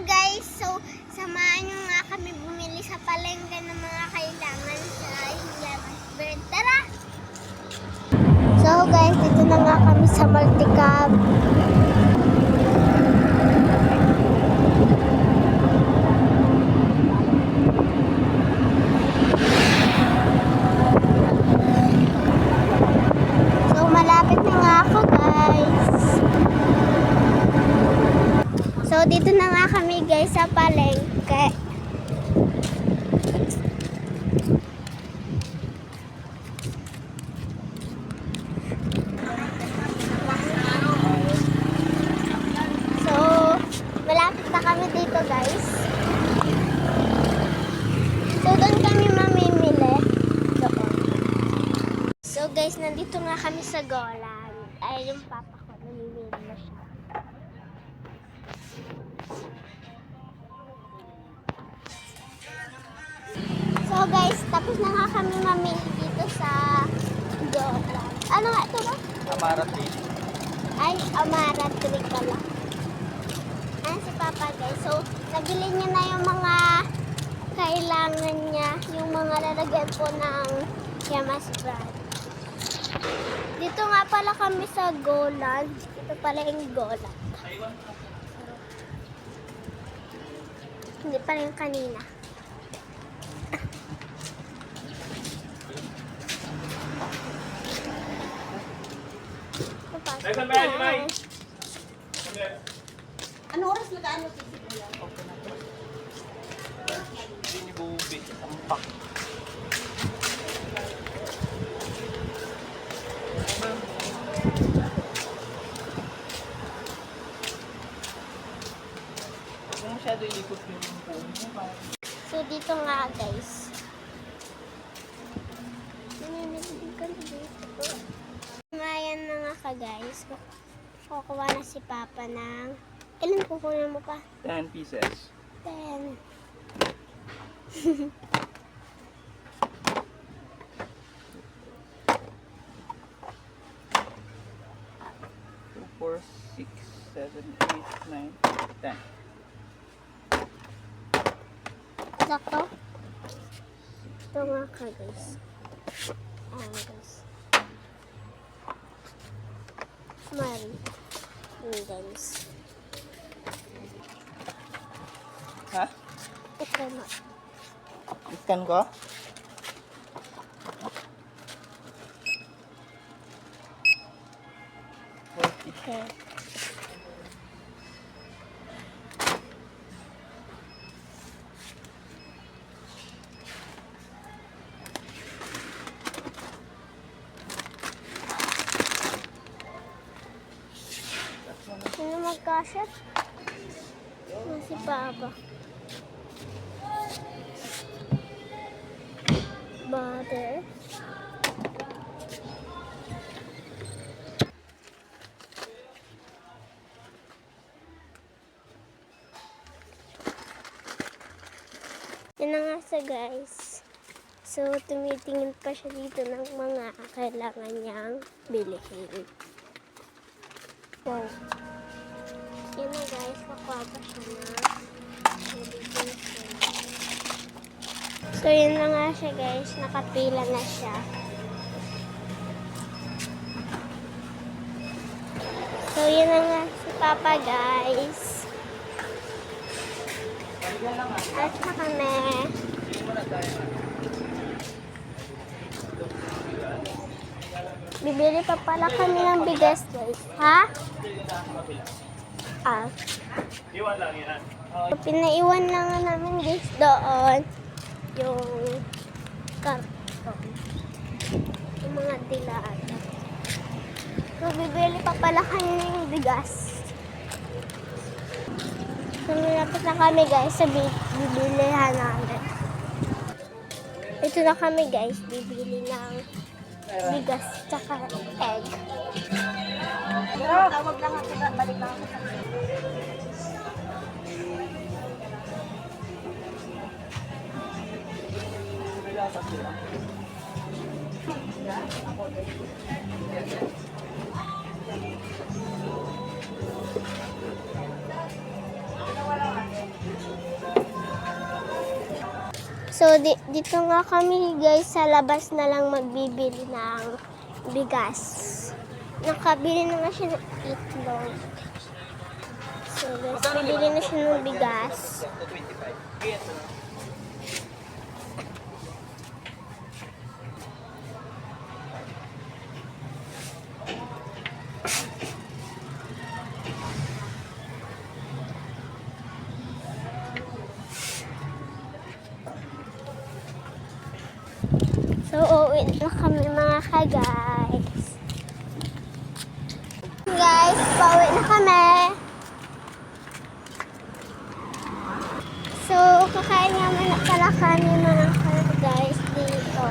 guys, so samahan nyo nga kami bumili sa palengke ng mga kailangan sa Llamas Bird. Tara! So guys, dito na nga kami sa Multicab. So malapit na nga ako guys. So dito na nga kami guys sa palengke. So malapit na kami dito guys. So doon kami mamimili. Doon. So guys, nandito nga kami sa Golan. Ay yung papa ko, namimili na siya. So guys, tapos na nga kami mamili dito sa Golan. Ano nga ito ba? Amara Tree. Ay, Amara Tree pala. Ayan si Papa guys. So, nabili niya na yung mga kailangan niya. Yung mga lalagyan po ng Llamas Bird. Dito nga pala kami sa Golan. Ito pala yung Golan. Hindi pala yung kanina. Ano oras nag-ano sisig mo yan? Hindi ni Bubi. Ampak. Huwag mo masyado ilikot yung phone mo. So, dito nga guys. Namimili ka na dito. Mayan na nga ka guys. Kukuha na si Papa ng... Ilan kukunin mo pa? 10 pieces. 10. 2, 4, 6, 7, 8, 9, 10. Sakto? Ito nga ka guys. Ayan guys. Mari. Guys. Ha? Ito na. Iskan ko? Okay. Sino magkasya? Si Papa. Butter. Yan na nga sa guys. So, tumitingin pa siya dito ng mga kailangan niyang bilhin. Wow. Yan na guys, kakuha pa siya na. So, yun na nga siya guys. Nakapila na siya. So, yun na nga si Papa guys. At na kami. Bibili pa pala kami ng bigas guys. Ha? Ah. Iwan lang yan. Pinaiwan lang nga namin guys doon yung karton. Yung mga dilata. So, bibili pa pala kami ng bigas. So, nilapit na kami guys sa bibilihan namin. Ito na kami guys, bibili ng bigas tsaka egg. Tawag lang ako, balik lang ako. Wala So, dito nga kami guys sa labas na lang magbibili ng bigas. Nakabili na nga siya ng itlog. So guys, bibili na siya ng bigas. So, uuwi na kami mga ka-guys. Guys, pauwi na kami. So, kakain naman pala kami mga ka-guys dito.